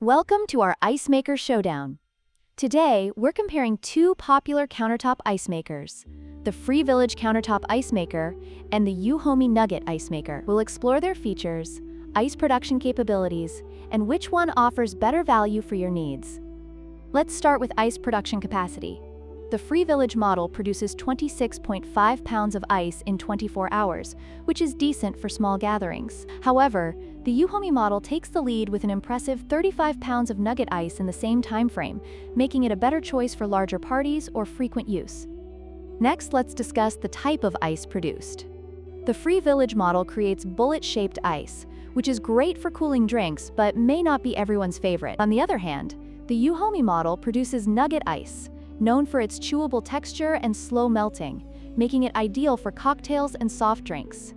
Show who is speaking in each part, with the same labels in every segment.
Speaker 1: Welcome to our Ice Maker Showdown. Today, we're comparing two popular countertop ice makers, the Free Village Countertop Ice Maker and the EUHOMY Nugget Ice Maker. We'll explore their features, ice production capabilities, and which one offers better value for your needs. Let's start with ice production capacity. The Free Village model produces 26.5 pounds of ice in 24 hours, which is decent for small gatherings. However, the EUHOMY model takes the lead with an impressive 35 pounds of nugget ice in the same time frame, making it a better choice for larger parties or frequent use. Next, let's discuss the type of ice produced. The Free Village model creates bullet-shaped ice, which is great for cooling drinks but may not be everyone's favorite. On the other hand, the EUHOMY model produces nugget ice, known for its chewable texture and slow melting, making it ideal for cocktails and soft drinks.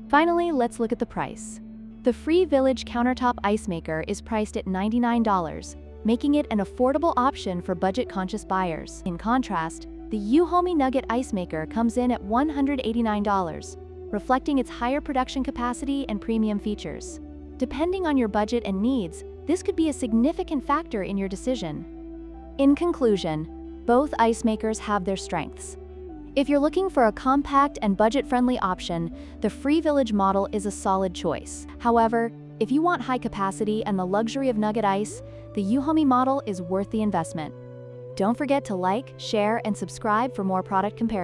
Speaker 1: Finally, let's look at the price. The Free Village Countertop Ice Maker is priced at $99, making it an affordable option for budget-conscious buyers. In contrast, the EUHOMY Nugget Ice Maker comes in at $189, reflecting its higher production capacity and premium features. Depending on your budget and needs, this could be a significant factor in your decision. In conclusion, both ice makers have their strengths. If you're looking for a compact and budget-friendly option, the Free Village model is a solid choice. However, if you want high capacity and the luxury of nugget ice, the EUHOMY model is worth the investment. Don't forget to like, share, and subscribe for more product comparisons.